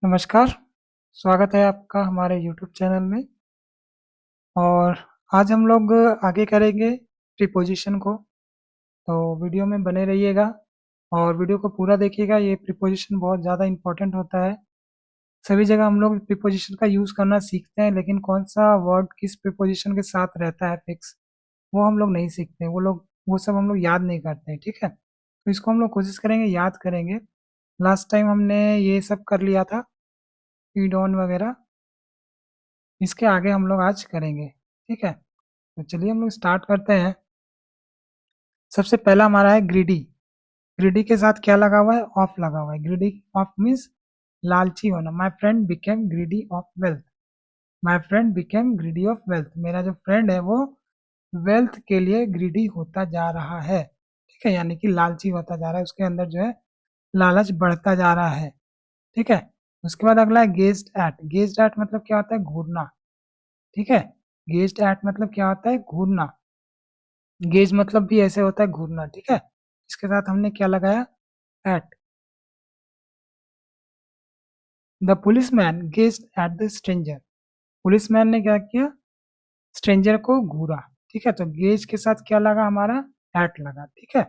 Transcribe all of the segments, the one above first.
नमस्कार, स्वागत है आपका हमारे यूट्यूब चैनल में। और आज हम लोग आगे करेंगे प्रीपोजिशन को। तो वीडियो में बने रहिएगा और वीडियो को पूरा देखिएगा। ये प्रीपोजिशन बहुत ज़्यादा इम्पोर्टेंट होता है। सभी जगह हम लोग प्रीपोजिशन का यूज़ करना सीखते हैं, लेकिन कौन सा वर्ड किस प्रीपोजिशन के साथ रहता है फिक्स, वो हम लोग नहीं सीखते। वो सब हम लोग याद नहीं करते हैं, ठीक है। तो इसको हम लोग कोशिश करेंगे, याद करेंगे। लास्ट टाइम हमने ये सब कर लिया था, फीड ऑन वगैरह। इसके आगे हम लोग आज करेंगे, ठीक है। तो चलिए हम लोग स्टार्ट करते हैं। सबसे पहला हमारा है ग्रीडी। ग्रीडी के साथ क्या लगा हुआ है? ऑफ लगा हुआ है। ग्रीडी ऑफ मीन्स लालची होना। My friend became greedy of wealth. My friend became greedy of wealth. मेरा जो फ्रेंड है वो वेल्थ के लिए ग्रीडी होता जा रहा है, ठीक है, यानी कि लालची होता जा रहा है। उसके अंदर जो है लालच बढ़ता जा रहा है, ठीक है। उसके बाद अगला है गेज्ड एट। गेज्ड एट मतलब क्या होता है? घूरना, ठीक है। गेज्ड एट मतलब क्या होता है? घूरना। गेज मतलब भी ऐसे होता है, घूरना, ठीक है। इसके साथ हमने क्या लगाया? At. The policeman gazed at the stranger. Policeman ने क्या किया? स्ट्रेंजर को घूरा, ठीक है। तो गेज के साथ क्या लगा हमारा? एट लगा, ठीक है।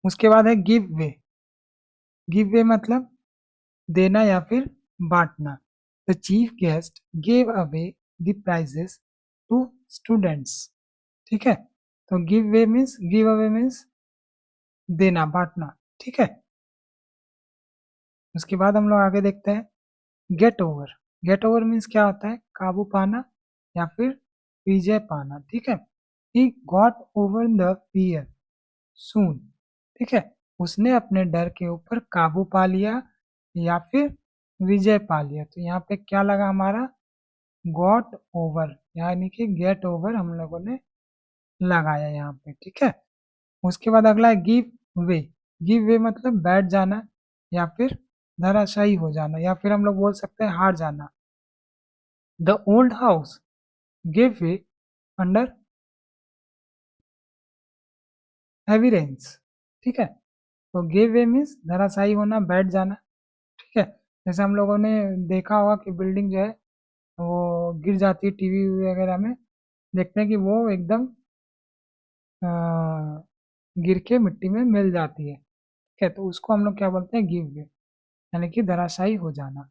उसके बाद है गिव वे। गिव वे मतलब देना या फिर बांटना। The chief guest gave away the prizes to students, ठीक है। तो गिव अवे मीन्स देना, बांटना, ठीक है। उसके बाद हम लोग आगे देखते हैं get over. Get over means क्या होता है? काबू पाना या फिर विजय पाना, ठीक है। He got over the fear soon, ठीक है। उसने अपने डर के ऊपर काबू पा लिया या फिर विजय पा लिया। तो यहाँ पे क्या लगा हमारा? गॉट ओवर, यानी कि गेट ओवर हम लोगों ने लगाया यहाँ पे, ठीक है। उसके बाद अगला है गिव वे। गिव वे मतलब बैठ जाना या फिर धराशायी हो जाना, या फिर हम लोग बोल सकते हैं हार जाना। The old house give way under heavy rains, ठीक है। तो गिव वे मीन्स धराशायी होना, बैठ जाना, ठीक है। जैसे हम लोगों ने देखा होगा कि बिल्डिंग जो है वो गिर जाती है, टीवी वगैरह में देखते हैं कि वो एकदम गिर के मिट्टी में मिल जाती है, ठीक है। तो उसको हम लोग क्या बोलते हैं? गिव वे, यानी कि धराशायी हो जाना।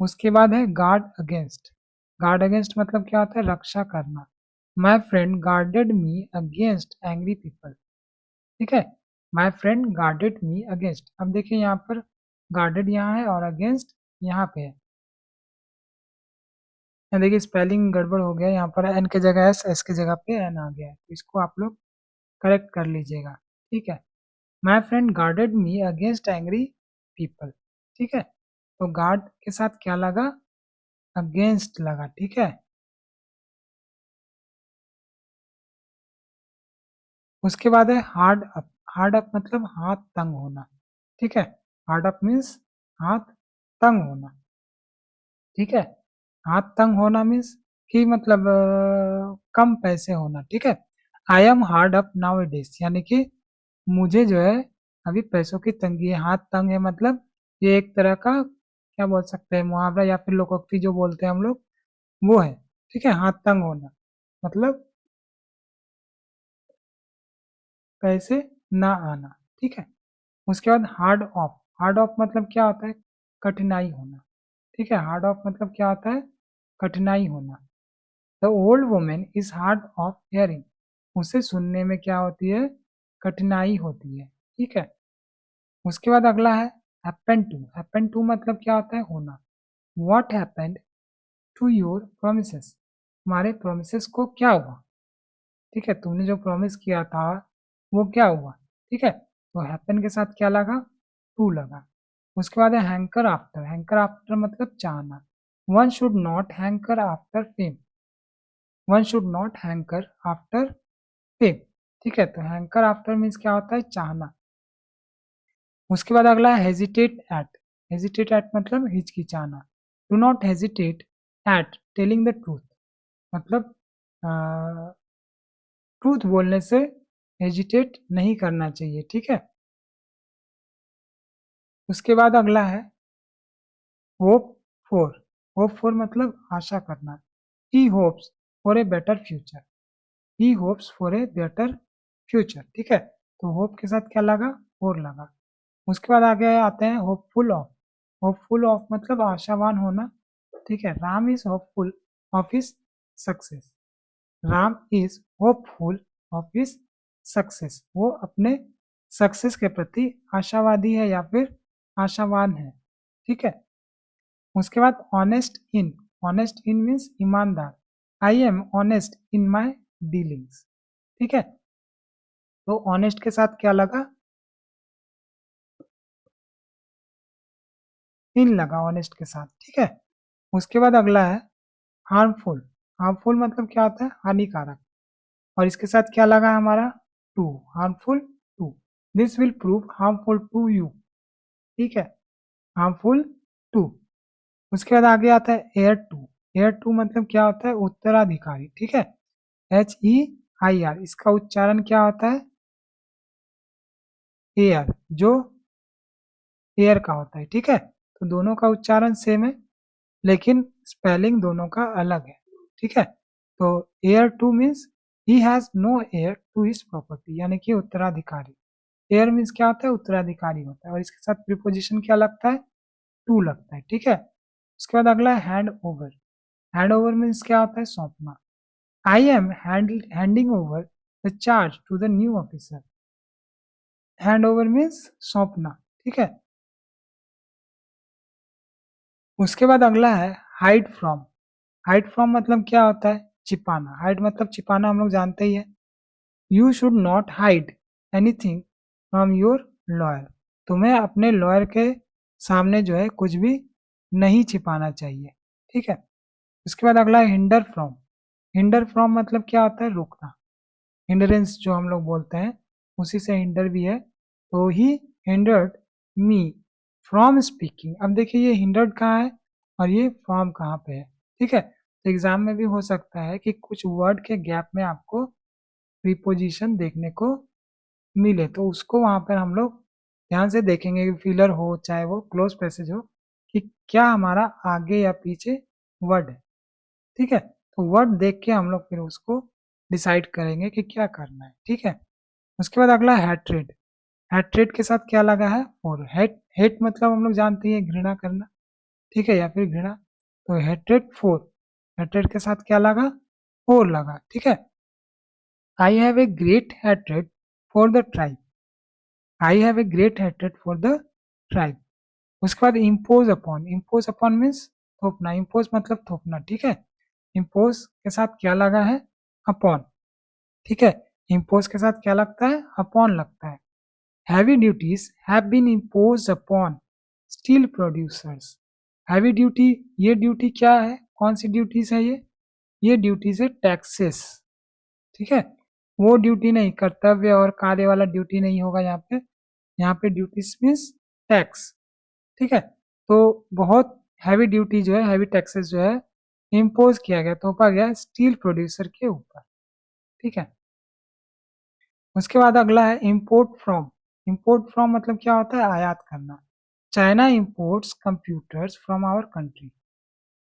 उसके बाद है गार्ड अगेंस्ट। गार्ड अगेंस्ट मतलब क्या होता है? रक्षा करना। My friend guarded me against angry people, ठीक है। My friend guarded me against. अब देखिए यहाँ पर गार्डेड यहाँ है और अगेंस्ट यहाँ पे है। यहाँ देखिए स्पेलिंग गड़बड़ हो गया, यहाँ पर एन के जगह एस, एस के जगह पे एन आ गया है। तो इसको आप लोग करेक्ट कर लीजिएगा, ठीक है। My friend guarded me against angry people, ठीक है। तो गार्ड के साथ क्या लगा? अगेंस्ट लगा, ठीक है। उसके बाद है हार्ड अप। हार्ड अप मतलब हाथ तंग होना, ठीक है। हार्ड अप मीन्स हाथ तंग होना, ठीक है। हाथ तंग होना मीन्स कि मतलब कम पैसे होना, ठीक है। I am hard up now days, यानी कि मुझे जो है अभी पैसों की तंगी है। हाथ तंग है मतलब ये एक तरह का क्या बोल सकते हैं, मुहावरा या फिर लोकोक्ति जो बोलते हैं हम लोग, वो है, ठीक है। हाथ तंग होना मतलब पैसे ना आना, ठीक है। उसके बाद हार्ड ऑफ। हार्ड ऑफ मतलब क्या होता है? कठिनाई होना, ठीक है। हार्ड ऑफ मतलब क्या होता है? कठिनाई होना। The old women is hard of hearing. उसे सुनने में क्या होती है? कठिनाई होती है, ठीक है। उसके बाद अगला है हैपन टू। हैपन टू मतलब क्या होता है? होना। What happened to your promises. तुम्हारे प्रोमिसेस को क्या हुआ, ठीक है। तुमने जो प्रॉमिस किया था वो क्या हुआ, ठीक है। तो हैपन के साथ क्या लगा? टू लगा। उसके बाद है हैंकर आफ्टर। हैंकर आफ्टर मतलब चाहना। One should not hanker after fame. One should not hanker after fame, ठीक है। तो हैंकर आफ्टर मीन्स क्या होता है? चाहना। उसके बाद अगला है हेजिटेट एट। हेजिटेट एट मतलब हिचकिचाना। Do not hesitate at telling the truth, मतलब ट्रूथ बोलने से हेजिटेट नहीं करना चाहिए, ठीक है। उसके बाद अगला है होप फॉर, होप फॉर मतलब आशा करना। He hopes for a better future, he hopes for a better future, ठीक है। तो होप के साथ क्या लगा, फॉर लगा। उसके बाद आगे आते हैं होपफुल ऑफ, होपफुल ऑफ मतलब आशावान होना, ठीक है। Ram is hopeful of his success, Ram is hopeful of his success, वो अपने सक्सेस के प्रति आशावादी है या फिर आशावान है, ठीक है। उसके बाद honest in, honest in means ईमानदार, I am honest in my dealings, ठीक है। तो ऑनेस्ट के साथ क्या लगा, इन लगा ऑनेस्ट के साथ, ठीक है। उसके बाद अगला है हार्मफुल, हार्मफुल मतलब क्या होता है, हानिकारक, और इसके साथ क्या लगा हमारा, to, harmful to, this will prove harmful to you, ठीक है, हार्मफुल टू। उसके बाद आगे आता है एयर टू, एयर टू मतलब क्या होता है, उत्तराधिकारी, ठीक है। HEIR, इसका उच्चारण क्या होता है, एयर, जो एयर का होता है, ठीक है। तो दोनों का उच्चारण सेम है लेकिन स्पेलिंग दोनों का अलग है, ठीक है। तो heir to means he has no heir to his property, यानी कि उत्तराधिकारी। एयर मीन्स क्या होता है, उत्तराधिकारी होता है, और इसके साथ प्रीपोजिशन क्या लगता है, टू लगता है, ठीक है। उसके बाद अगला है hand over, hand over means क्या होता है, सौंपना। I am handing over the charge to the new officer, hand over means सौंपना, ठीक है। उसके बाद अगला है हाइड फ्रॉम, हाइड फ्रॉम मतलब क्या होता है, छिपाना, हाइड मतलब छिपाना, हम लोग जानते ही है। You should not hide anything from your lawyer, तुम्हें अपने लॉयर के सामने जो है कुछ भी नहीं छिपाना चाहिए, ठीक है। उसके बाद अगला है हिंडर फ्रॉम, हिंडर फ्रॉम मतलब क्या होता है, रोकना, हिंडरेंस जो हम लोग बोलते हैं उसी से हिंडर भी है। तो ही हिंडर्ड मी फ्रॉम स्पीकिंग, अब देखिए ये हिंडर्ड कहाँ है और ये फ्रॉम कहाँ पे है, ठीक है। तो एग्जाम में भी हो सकता है कि कुछ वर्ड के गैप में आपको प्रीपोजिशन देखने को मिले, तो उसको वहां पर हम लोग ध्यान से देखेंगे कि फिलर हो चाहे वो क्लोज पैसेज हो, कि क्या हमारा आगे या पीछे वर्ड है, ठीक है। तो वर्ड देख के हम लोग फिर उसको डिसाइड करेंगे कि क्या करना है, ठीक है। उसके बाद अगला हैट्रेड, हैट्रेड के साथ क्या लगा है, और हेट, हेट मतलब हम लोग जानते हैं घृणा करना, ठीक है, या फिर घृणा। तो हेट्रेड फोर, हेट्रेड के साथ क्या लगा, फोर लगा, ठीक है। I have a great hatred for the tribe, I have a great hatred for the tribe. उसके बाद impose upon, impose upon means थोपना, इम्पोज मतलब थोपना, ठीक है। इम्पोज के साथ क्या लगा है, अपॉन, ठीक है। इम्पोज के साथ क्या लगता है, अपॉन लगता है। Heavy duties have been impose upon steel producers, heavy duty, ये ड्यूटी क्या है, कौन सी ड्यूटीज है ये ड्यूटीज है टैक्सेस, ठीक है। वो ड्यूटी नहीं, कर्तव्य और कार्य वाला ड्यूटी नहीं होगा यहाँ पे, यहाँ पे ड्यूटीज मीन्स टैक्स, ठीक है। तो बहुत हैवी ड्यूटी जो है, हैवी टैक्सेस जो है इम्पोज किया गया, थोपा गया स्टील प्रोड्यूसर के ऊपर, ठीक है। उसके बाद अगला है इंपोर्ट फ्रॉम, इंपोर्ट फ्रॉम मतलब क्या होता है, आयात करना। China imports computers from our country,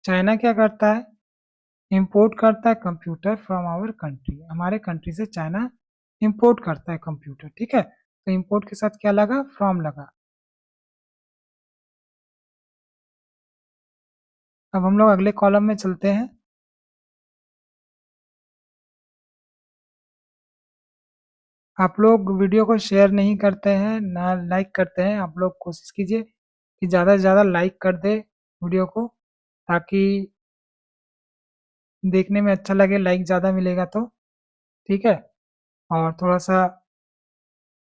China क्या करता है, इंपोर्ट करता है कंप्यूटर फ्रॉम आवर कंट्री, हमारे कंट्री से चाइना इंपोर्ट करता है कंप्यूटर, ठीक है। तो इंपोर्ट के साथ क्या लगा, फ्रॉम लगा। अब हम लोग अगले कॉलम में चलते हैं। आप लोग वीडियो को शेयर नहीं करते हैं ना लाइक करते हैं, आप लोग कोशिश कीजिए कि ज़्यादा से ज़्यादा लाइक कर दे वीडियो को, ताकि देखने में अच्छा लगे, लाइक ज़्यादा मिलेगा तो, ठीक है, और थोड़ा सा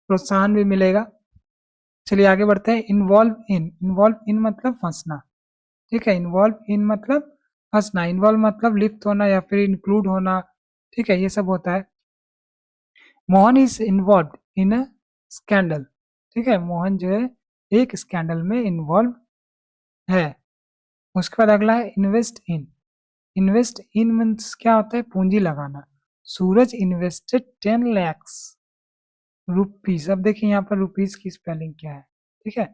प्रोत्साहन भी मिलेगा। चलिए आगे बढ़ते हैं। इन्वॉल्व इन, इन्वॉल्व इन मतलब फंसना, ठीक है। इन्वॉल्व इन मतलब फंसना, इन्वॉल्व मतलब लिप्त होना या फिर इंक्लूड होना, ठीक है, ये सब होता है। Mohan is involve in a scandal, ठीक है, मोहन जो है एक स्कैंडल में इन्वॉल्व है। उसके बाद अगला है invest in, invest in means क्या होता है, पूंजी लगाना। सूरज इन्वेस्टेड 10 lakhs रुपीज, अब देखिए यहाँ पर रुपीज की स्पेलिंग क्या है, ठीक है,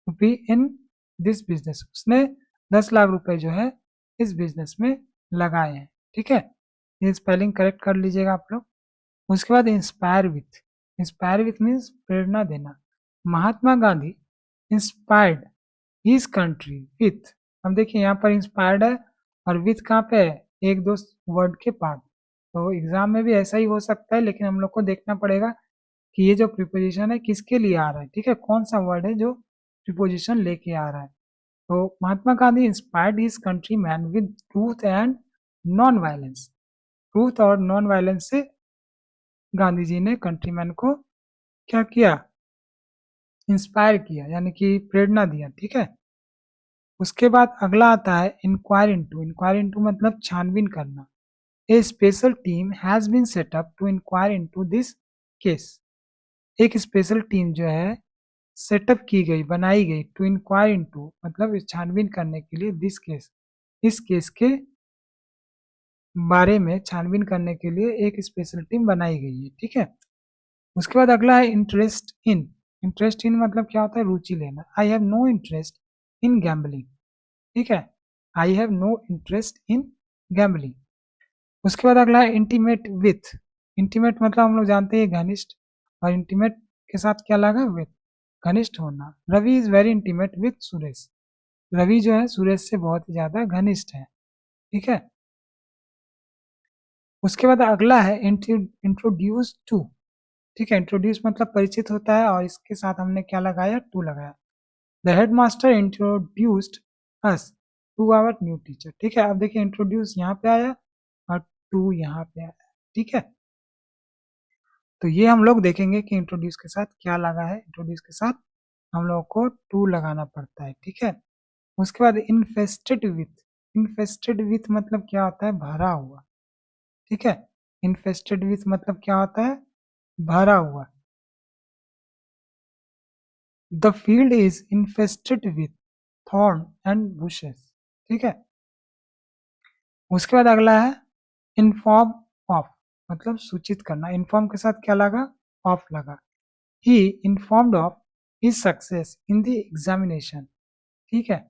रुपी इन दिस बिजनेस, उसने 10 लाख रुपए जो है इस बिजनेस में लगाए हैं। ठीक है, ये स्पेलिंग करेक्ट कर लीजिएगा आप लोग। उसके बाद इंस्पायर विथ मीन्स प्रेरणा देना। Mahatma Gandhi inspired his country with, अब देखिए यहाँ पर इंस्पायर्ड है और विथ कहाँ पे है, एक दो वर्ड के बाद। तो एग्जाम में भी ऐसा ही हो सकता है, लेकिन हम लोग को देखना पड़ेगा कि ये जो प्रीपोजिशन है किसके लिए आ रहा है। ठीक है, कौन सा वर्ड है जो प्रीपोजिशन लेके आ रहा है। तो Mahatma Gandhi inspired his countrymen with truth and non violence. Truth और नॉन वायलेंस से गांधी जी ने कंट्रीमैन को क्या किया, इंस्पायर किया, यानी कि प्रेरणा दिया। ठीक है, उसके बाद अगला आता है इंक्वायर इनटू। इंक्वायर इनटू मतलब छानबीन करना। A special team has been set up to inquire into this case. एक स्पेशल टीम जो है सेटअप की गई, बनाई गई, टू इंक्वायर इनटू मतलब छानबीन करने के लिए दिस केस, इस केस के बारे में छानबीन करने के लिए एक स्पेशल टीम बनाई गई है। ठीक है, उसके बाद अगला है इंटरेस्ट इन। इंटरेस्ट इन मतलब क्या होता है, रुचि लेना। I have no interest in gambling. ठीक है, I have no interest in gambling. उसके बाद अगला है इंटीमेट विथ। इंटीमेट मतलब हम लोग जानते हैं घनिष्ठ, और इंटीमेट के साथ क्या लगा, विथ, घनिष्ठ होना। Ravi is very intimate with Suresh. Ravi जो है सुरेश से बहुत ही ज्यादा घनिष्ठ है। ठीक है, उसके बाद अगला है इंट्रोड्यूस टू। ठीक है, इंट्रोड्यूस मतलब परिचित होता है, और इसके साथ हमने क्या लगाया, टू लगाया। The headmaster introduced us to our new teacher. ठीक है, अब देखिए इंट्रोड्यूस यहाँ पे आया और टू यहाँ पे आया। ठीक है, तो ये हम लोग देखेंगे कि इंट्रोड्यूस के साथ क्या लगा है। इंट्रोड्यूस के साथ हम लोग को टू लगाना पड़ता है। ठीक है, उसके बाद इन्फेस्टेड विथ। इन्फेस्टेड विथ मतलब क्या होता है, भरा हुआ। ठीक है, इन्फेस्टेड विथ मतलब क्या होता है, भरा हुआ। The field is infested with thorn and bushes. ठीक है, उसके बाद अगला है इन्फॉर्म ऑफ, मतलब सूचित करना। इन्फॉर्म के साथ क्या लगा, ऑफ लगा। He informed of his success in the examination. ठीक है,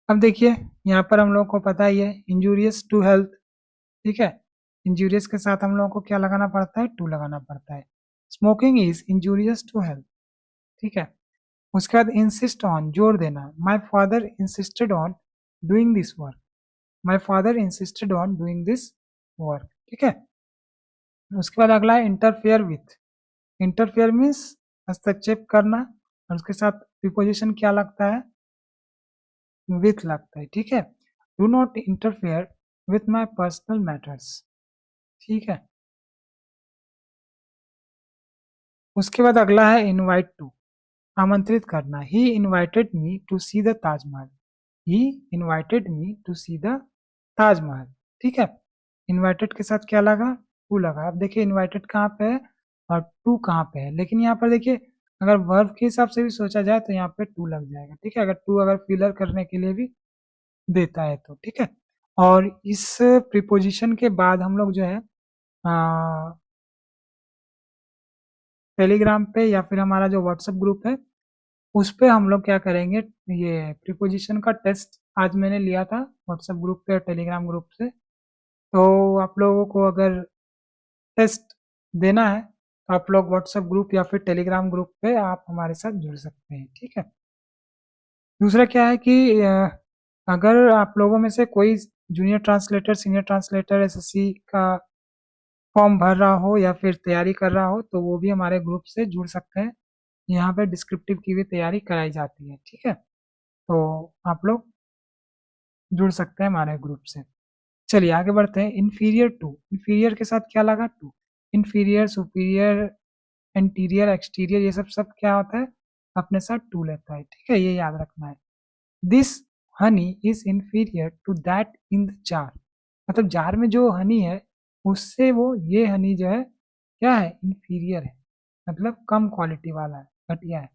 अब देखिए यहाँ पर हम लोग को पता ही है इंजूरियस टू हेल्थ। ठीक है, इंजूरियस के साथ हम लोगों को क्या लगाना पड़ता है, टू लगाना पड़ता है। Smoking is injurious to health. ठीक है, उसके बाद इंसिस्ट ऑन, जोर देना। My father insisted on doing this work. My father insisted on doing this work. ठीक है, उसके बाद अगला है इंटरफेयर विथ। इंटरफेयर मीन्स हस्तक्षेप करना, और उसके साथ प्रीपोजिशन क्या लगता है, विथ लगता है। ठीक है, do not interfere with my personal matters. ठीक है, उसके बाद अगला है इनवाइट टू, आमंत्रित करना। He invited me to see the Taj Mahal. He invited me to see the Taj Mahal. ठीक है, इनवाइटेड के साथ क्या लगा, टू लगा। अब देखिए इनवाइटेड कहाँ पे है और टू कहाँ पे है, लेकिन यहाँ पर देखिए अगर वर्ब के हिसाब से भी सोचा जाए तो यहाँ पे टू लग जाएगा। ठीक है, अगर टू अगर फिलर करने के लिए भी देता है तो। ठीक है, और इस प्रीपोजिशन के बाद हम लोग जो है टेलीग्राम पे या फिर हमारा जो व्हाट्सएप ग्रुप है उस पे हम लोग क्या करेंगे, ये प्रीपोजिशन का टेस्ट आज मैंने लिया था व्हाट्सएप ग्रुप पे और टेलीग्राम ग्रुप से। तो आप लोगों को अगर टेस्ट देना है तो आप लोग व्हाट्सएप ग्रुप या फिर टेलीग्राम ग्रुप पे आप हमारे साथ जुड़ सकते हैं। ठीक है, दूसरा क्या है कि अगर आप लोगों में से कोई junior translator, senior translator, SSC का फॉर्म भर रहा हो या फिर तैयारी कर रहा हो तो वो भी हमारे ग्रुप से जुड़ सकते हैं। यहाँ पे डिस्क्रिप्टिव की भी तैयारी कराई जाती है। ठीक है, तो आप लोग जुड़ सकते हैं हमारे ग्रुप से। चलिए आगे बढ़ते हैं। इन्फीरियर टू, इन्फीरियर के साथ क्या लगा, to. Inferior, superior, interior, exterior, ये सब सब क्या होता है, अपने साथ टू लेता है। ठीक है, ये याद रखना है। This honey is inferior to that in the jar. मतलब जार में जो हनी है उससे वो ये हनी जो है क्या है, इन्फीरियर है, मतलब कम क्वालिटी वाला है, घटिया है।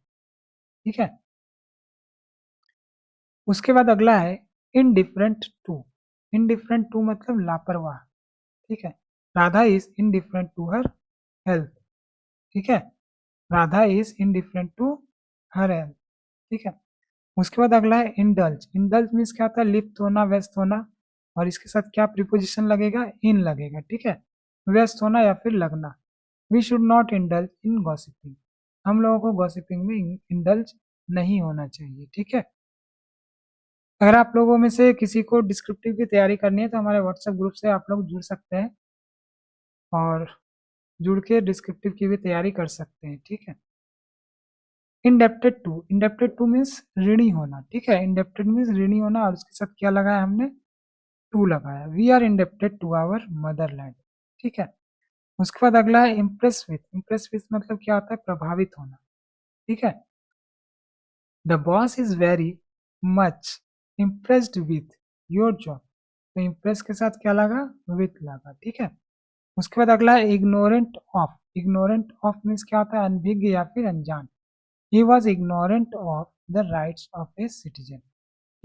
ठीक है, उसके बाद अगला है इनडिफरेंट टू। इनडिफरेंट टू मतलब लापरवाह। ठीक है, Radha is indifferent to her health. ठीक है, Radha is indifferent to her health. ठीक है। उसके बाद अगला है इंडल्ज। इंडल्ज मीन्स क्या होता है, लिप्त होना, व्यस्त होना, और इसके साथ क्या प्रीपोजिशन लगेगा, इन लगेगा, ठीक है, व्यस्त होना या फिर लगना। We should not indulge in gossiping, हम लोगों को गॉसिपिंग में इंडल्ज नहीं होना चाहिए, ठीक है। अगर आप लोगों में से किसी को डिस्क्रिप्टिव की तैयारी करनी है तो हमारे व्हाट्सएप ग्रुप से आप लोग जुड़ सकते हैं और जुड़ के डिस्क्रिप्टिव की भी तैयारी कर सकते हैं, ठीक है। Indebted to, indebted to means ऋणी होना, ठीक है, इंडेप्टेड मीन्स ऋणी होना, और उसके साथ क्या लगाया हमने, टू लगाया। We are indebted to our motherland, ठीक है। उसके बाद अगला है इम्प्रेस विथ। इम्प्रेस विथ मतलब क्या होता है, प्रभावित होना, ठीक है। The boss is very much impressed with your job, तो इम्प्रेस के साथ क्या लगा, विथ लगा, ठीक है। उसके बाद अगला है ignorant of. Ignorant of means क्या होता है, अनभिज्ञ या फिर अनजान। He was ignorant of the rights of a citizen,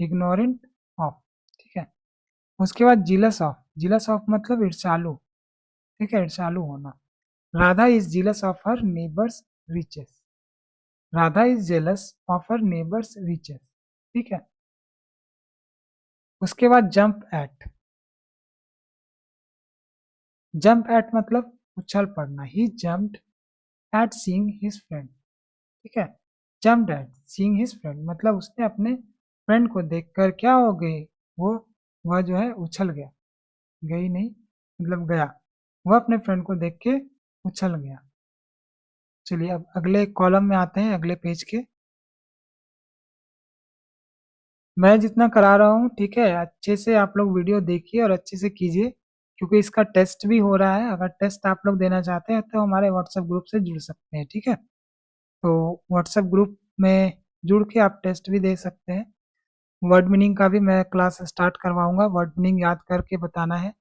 ignorant of, ठीक है। उसके बाद जिलस ऑफ। जिलस ऑफ मतलब ईर्ष्यालु, ठीक है, ईर्ष्यालु होना। Radha is jealous of her neighbour's riches, Radha is jealous of her neighbour's riches, ठीक है। उसके बाद जंप एट। जंप एट मतलब उछल पड़ना। He jumped at seeing his friend, ठीक है। Jumped at seeing his friend मतलब उसने अपने फ्रेंड को देखकर क्या हो गई, वो वह जो है उछल गया, गई नहीं मतलब गया, वह अपने फ्रेंड को देख के उछल गया। चलिए अब अगले कॉलम में आते हैं, अगले पेज के। मैं जितना करा रहा हूँ, ठीक है, अच्छे से आप लोग वीडियो देखिए और अच्छे से कीजिए, क्योंकि इसका टेस्ट भी हो रहा है। अगर टेस्ट आप लोग देना चाहते हैं तो हमारे व्हाट्सएप ग्रुप से जुड़ सकते हैं, ठीक है। तो व्हाट्सएप ग्रुप में जुड़ के आप टेस्ट भी दे सकते हैं। वर्ड मीनिंग का भी मैं क्लास स्टार्ट करवाऊंगा, वर्ड मीनिंग याद करके बताना है,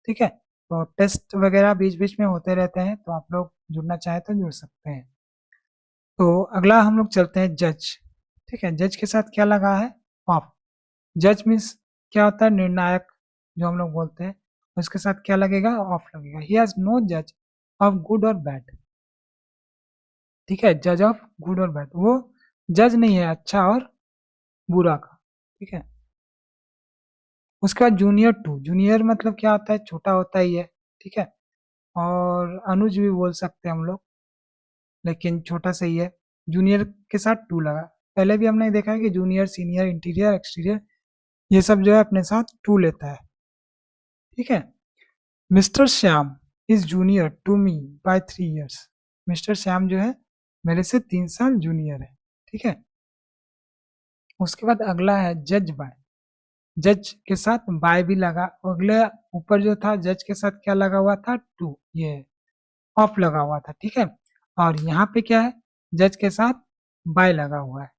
ठीक है। तो टेस्ट वगैरह बीच बीच में होते रहते हैं, तो आप लोग जुड़ना चाहे तो जुड़ सकते हैं। तो अगला हम लोग चलते हैं जज, ठीक है। जज के साथ क्या लगा है, ऑफ। जज मीन्स क्या होता है, निर्णायक जो हम लोग बोलते हैं, उसके साथ क्या लगेगा, ऑफ लगेगा। ही हैज नो जज ऑफ गुड और बैड, ठीक है, जज ऑफ गुड और बैड, वो जज नहीं है अच्छा और बुरा का, ठीक है। उसके बाद जूनियर टू। जूनियर मतलब क्या होता है, छोटा होता ही है, ठीक है, और अनुज भी बोल सकते हैं हम लोग, लेकिन छोटा सही है। जूनियर के साथ टू लगा। पहले भी हमने देखा है कि जूनियर, सीनियर, इंटीरियर, एक्सटीरियर, ये सब जो है अपने साथ टू लेता है, ठीक है। Mister Shyam is junior to me by 3 years। Mister Shyam जो है मेरे से 3 साल जूनियर है, ठीक है। उसके बाद अगला है जज बाय। जज के साथ बाय भी लगा। अगले ऊपर जो था जज के साथ क्या लगा हुआ था, टू, ये ऑफ लगा हुआ था, ठीक है। और यहाँ पे क्या है, जज के साथ बाय लगा हुआ है।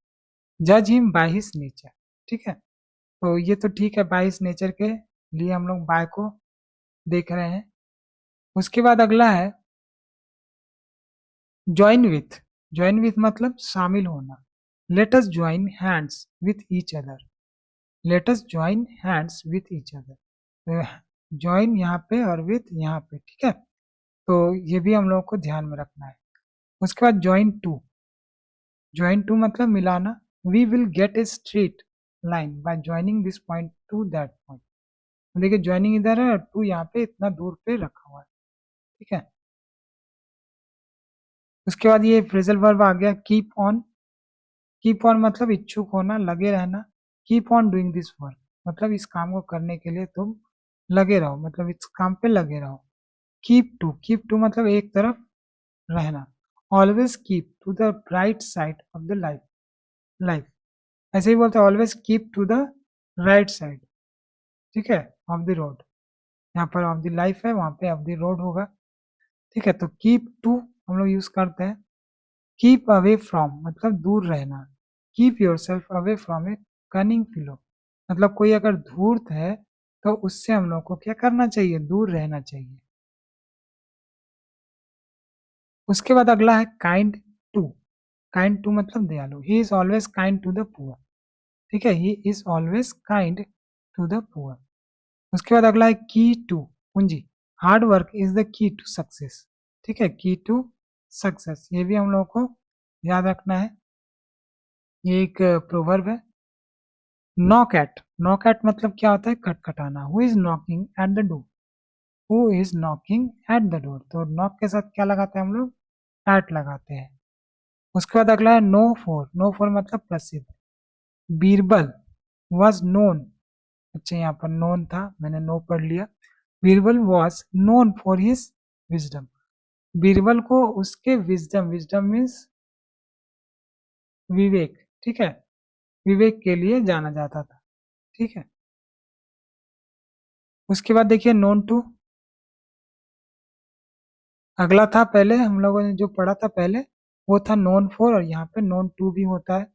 जज हिम बाय हिज नेचर, ठीक है। तो ये तो ठीक है, बाय हिज नेचर के लिए हम लोग बाय को देख रहे हैं। उसके बाद अगला है ज्वाइन विथ। ज्वाइन विथ मतलब शामिल होना। Let us join hands with each other. Let us join hands with each other. Join यहाँ पे और विथ यहाँ पे, ठीक है। तो ये भी हम लोगों को ध्यान में रखना है। उसके बाद ज्वाइन टू। ज्वाइन टू मतलब मिलाना। We will get a straight line by joining this point to that point. देखिए ज्वाइनिंग इधर है और टू यहाँ पे इतना दूर पे रखा हुआ है, ठीक है। उसके बाद ये फ्रेजल वर्ब आ गया, कीप ऑन। कीप ऑन मतलब इच्छुक होना, लगे रहना। Keep on doing this work मतलब इस काम को करने के लिए तुम लगे रहो, मतलब इस काम पे लगे रहो। Keep to. कीप टू मतलब एक तरफ रहना। Always keep to the bright side of the life. Life ऐसे ही बोलते हैं, always keep to the right side, ठीक है, ऑफ द रोड। यहाँ पर ऑफ द लाइफ है, वहां पे ऑफ द रोड होगा, ठीक है। तो कीप टू हम लोग यूज करते हैं। कीप अवे फ्रॉम मतलब दूर रहना। Keep yourself away from a cunning fellow मतलब कोई अगर धूर्त है तो उससे हम लोग को क्या करना चाहिए, दूर रहना चाहिए। उसके बाद अगला है काइंड टू। काइंड टू मतलब दयालु। He is always kind to the poor, ठीक है, he is always kind to the poor. उसके बाद अगला है की टू, पूंजी। Hard work is the key to success, ठीक है, की टू सक्सेस, ये भी हम लोग को याद रखना है। ये एक प्रोवर्ब है। नॉक एट, नॉक एट मतलब क्या होता है? खटखटाना। Who is knocking at the door, who is knocking at the door. तो नॉक के साथ क्या लगाते हैं हम लोग? एट लगाते हैं। उसके बाद अगला है नो फोर, नो फोर मतलब प्रसिद्ध। बीरबल वॉज नोन, अच्छा यहाँ पर नोन था, मैंने नो पढ़ लिया। Birbal was known for his wisdom, Birbal को उसके विजडम, विजडम मीन्स विवेक, ठीक है, विवेक के लिए जाना जाता था, ठीक है। उसके बाद देखिए नोन टू, अगला था पहले हम लोगों ने जो पढ़ा था पहले वो था नोन फोर, और यहाँ पे नोन टू भी होता है।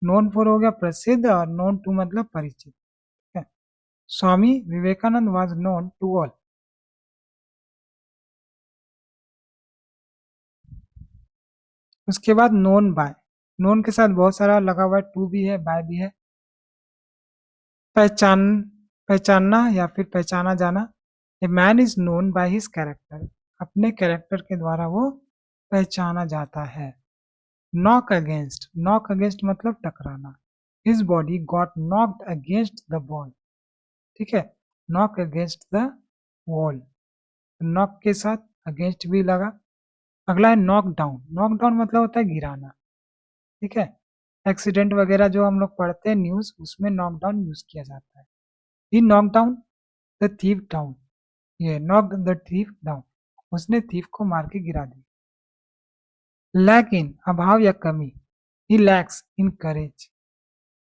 नोन फोर हो गया प्रसिद्ध, और नोन टू मतलब परिचित, ठीक है। Swami Vivekananda was known to all. उसके बाद नोन बाय, नोन के साथ बहुत सारा लगा हुआ है, टू भी है बाय भी है। पहचान, पहचानना या फिर पहचाना जाना। A man is known by his character, अपने कैरेक्टर के द्वारा वो पहचाना जाता है। नॉक अगेंस्ट, नॉक अगेंस्ट मतलब टकराना। His body got knocked against the ball, ठीक है, knock against the wall, knock के साथ अगेंस्ट भी लगा। अगला है नॉक डाउन, नॉक डाउन मतलब होता है गिराना, ठीक है। एक्सीडेंट वगैरह जो हम लोग पढ़ते हैं न्यूज, उसमें नॉक डाउन यूज किया जाता है। He knock down the thief down, ये नॉक द थीफ डाउन, उसने थीफ को मार के गिरा दिया। लैक इन अभाव या कमी, ही लैक्स इन करेज।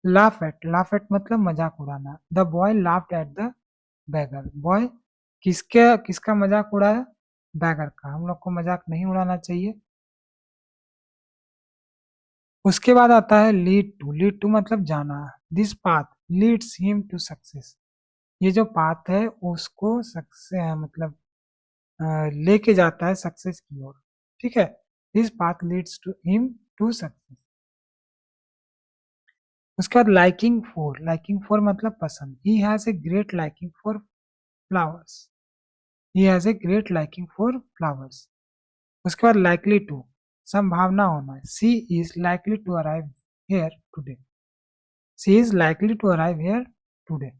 लाफ एट, लाफ एट मतलब मजाक उड़ाना। The boy laughed at the bagger, boy किसके, किसका मजाक उड़ाया? बैगर का। हम लोग को मजाक नहीं उड़ाना चाहिए। उसके बाद आता है लीड टू, लीड टू मतलब जाना। This path leads him to success, ये जो पाथ है उसको सक्सेस मतलब लेके जाता है सक्सेस की ओर, ठीक है। This path leads to him to success. उसके बाद लाइकिंग फॉर, लाइकिंग फॉर मतलब पसंद। He has a great liking for flowers, he has a great liking for flowers. उसके बाद लाइकली टू, संभावना होना। She is likely to arrive here today, she is likely to arrive here today.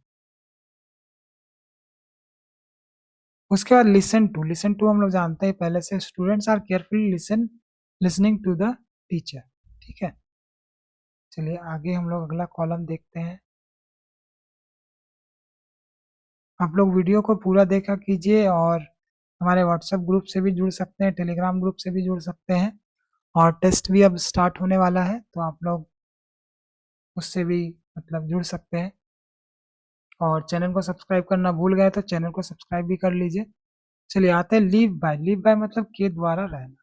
उसके बाद listen to, listen to हम लोग जानते हैं पहले से, students are carefully listening to the teacher, ठीक है। चलिए आगे हम लोग अगला कॉलम देखते हैं। आप लोग वीडियो को पूरा देखा कीजिए, और हमारे व्हाट्सएप ग्रुप से भी जुड़ सकते हैं, टेलीग्राम ग्रुप से भी जुड़ सकते हैं, और टेस्ट भी अब स्टार्ट होने वाला है, तो आप लोग उससे भी मतलब जुड़ सकते हैं। और चैनल को सब्सक्राइब करना भूल गए तो चैनल को सब्सक्राइब भी कर लीजिए। चलिए आते हैं लिव बाय, लिव बाय मतलब के द्वारा रहना।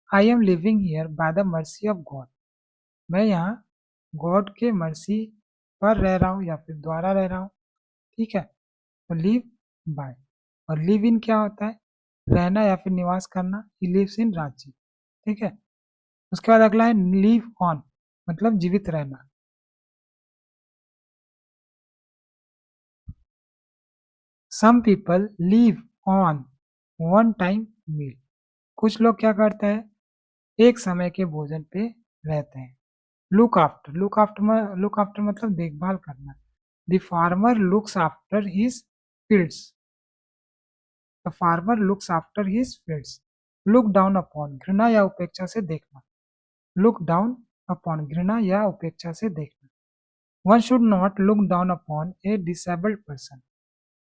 I am living here by the mercy of God, मैं यहाँ गॉड के मर्सी पर रह रहा हूँ या फिर द्वारा रह रहा हूँ, ठीक है। तो लिव बाय, और लिव इन क्या होता है? रहना या फिर निवास करना। ही लिव्स इन रांची, ठीक है। उसके बाद अगला है लिव ऑन, मतलब जीवित रहना। Some people live on one time meal, कुछ लोग क्या करते हैं? एक समय के भोजन पे रहते हैं। लुक आफ्टर, लुक आफ्टर मतलब देखभाल करना। The farmer looks after his fields, the farmer looks after his fields. Look down upon, घृणा या उपेक्षा से देखना। लुक डाउन अपॉन, घृणा या उपेक्षा से देखना। One should not look down upon A disabled person,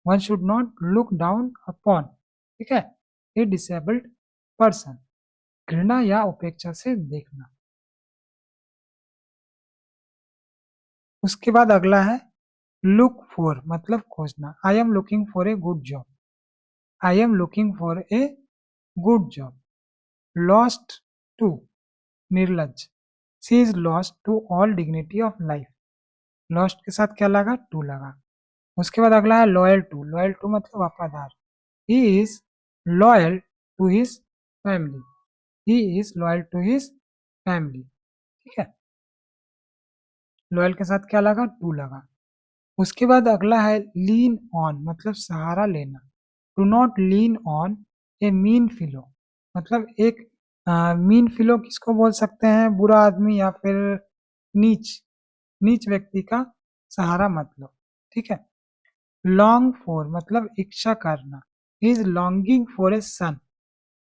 one should not look down upon, ठीक है, ए डिसेबल्ड पर्सन, घृणा या उपेक्षा से देखना। उसके बाद अगला है लुक फॉर मतलब खोजना। I am looking for a good job, I am looking for a good job. Lost to, निर्लज। She is lost to all dignity of life, lost के साथ क्या लगा? टू लगा। उसके बाद अगला है लॉयल टू, लॉयल टू मतलब वफादार। He is loyal to his family, he is loyal to his family, ठीक है। लॉयल के साथ क्या लगा? टू लगा। उसके बाद अगला है लीन ऑन मतलब सहारा लेना। Do not lean on a mean fellow, मतलब एक मीन फिलो किसको बोल सकते हैं? बुरा आदमी या फिर नीच, नीच व्यक्ति का सहारा मत लो, ठीक है। लॉन्ग फॉर मतलब इच्छा करना, इज लॉन्गिंग फॉर ए सन,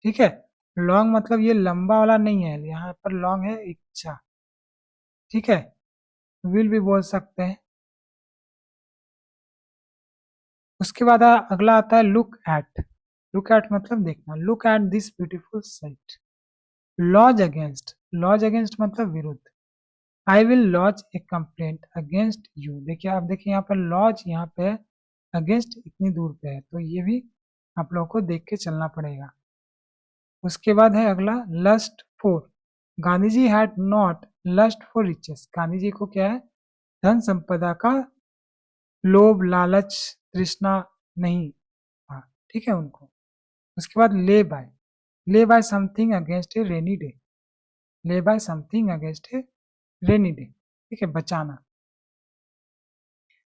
ठीक है। लॉन्ग मतलब ये लंबा वाला नहीं है, यहाँ पर लॉन्ग है इच्छा, ठीक है। विल भी बोल सकते हैं। उसके बाद अगला आता है लुक एट। लुक एट मतलब देखना, look at this beautiful sight. Lodge against, lodge against मतलब विरुद्ध। I will lodge a complaint against you. देखिए, आप देखिए यहाँ पर लॉज यहाँ पे है, अगेंस्ट इतनी दूर पे है, तो ये भी आप लोगों को देख के चलना पड़ेगा। उसके बाद है अगला lust for. Gandhi ji had not lust for riches. Gandhi ji को क्या है, धन संपदा का लोभ लालच तृष्णा नहीं था, ठीक है उनको। उसके बाद ले बाय समथिंग अगेंस्ट ए रेनी डे। ले बाय समथिंग अगेंस्ट ए रेनी डे, ठीक है, बचाना।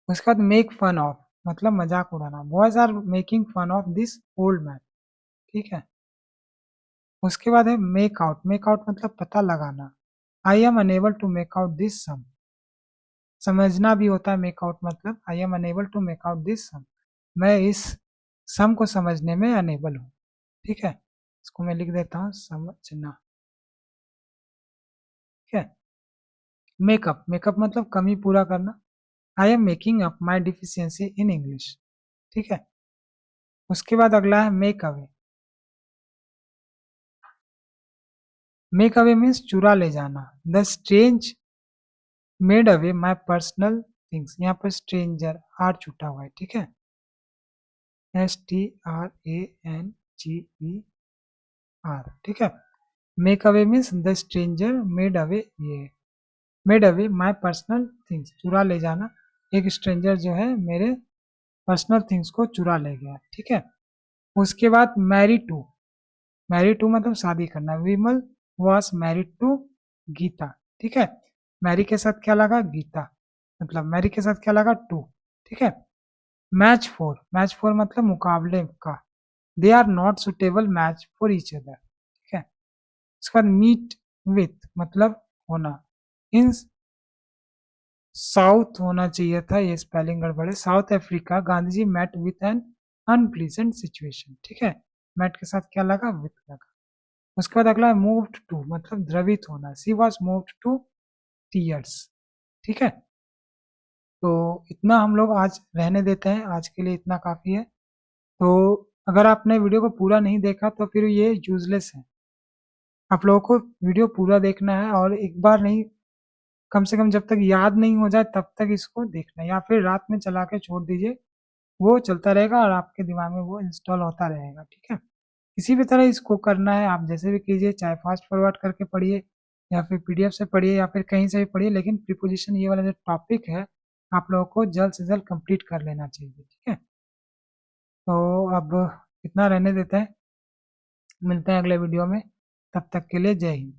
उसके बाद मेक फन ऑफ मतलब मजाक उड़ाना। Boys are making fun of this old man, ठीक है। उसके बाद है मेक आउट। मेक आउट मतलब पता लगाना। I am unable to make out this sum. समझना भी होता है मेक आउट मतलब, I am unable to make out this sum, मैं इस सम को समझने में अनेबल हूँ, ठीक है। इसको मैं लिख देता हूँ समझना, ठीक है। मेकअप, मेकअप मतलब कमी पूरा करना। I am making up my deficiency in English, ठीक है। उसके बाद अगला है make away. Make away means चुरा ले जाना। The strange made away my personal things. यहाँ पर स्ट्रेंजर आर छूटा हुआ है, ठीक है। STRANGER, ठीक है। Make away means the stranger made away, ये made away my personal things, चुरा ले जाना। एक स्ट्रेंजर जो है मेरे पर्सनल थिंग्स को चुरा ले गया, ठीक है। उसके बाद मैरी टू। मैरी टू मतलब शादी करना। विमल वॉज मैरिड टू गीता, ठीक है। मैरी के साथ क्या लगा, गीता, मतलब मैरी के साथ क्या लगा, टू, ठीक है। मैच फोर, मैच फोर मतलब मुकाबले का। They are not suitable match for each other, ठीक है। उसके बाद मीट विथ मतलब होना। इन साउथ होना चाहिए था, ये स्पेलिंग गड़बड़ है। South Africa Gandhi ji met with an unpleasant situation, ठीक है। मेट के साथ क्या लगा, विथ लगा। उसके बाद अगला है मूव्ड टू मतलब द्रवित होना। सी वॉज मूव्ड टू टीयर्स, ठीक है। तो इतना हम लोग आज रहने देते हैं, आज के लिए इतना काफी है। तो अगर आपने वीडियो को पूरा नहीं देखा तो फिर ये यूजलेस है। आप लोगों को वीडियो पूरा देखना है, और एक बार नहीं, कम से कम जब तक याद नहीं हो जाए तब तक इसको देखना है, या फिर रात में चला के छोड़ दीजिए, वो चलता रहेगा और आपके दिमाग में वो इंस्टॉल होता रहेगा, ठीक है। किसी भी तरह इसको करना है, आप जैसे भी कीजिए, चाहे फास्ट फॉरवर्ड करके पढ़िए या फिर पीडीएफ से पढ़िए या फिर कहीं से भी पढ़िए, लेकिन प्रीपोजिशन ये वाला जो टॉपिक है आप लोगों को जल्द से जल्द कंप्लीट कर लेना चाहिए, ठीक है। तो अब इतना रहने देते हैं, मिलते हैं अगले वीडियो में, तब तक के लिए जय हिंद।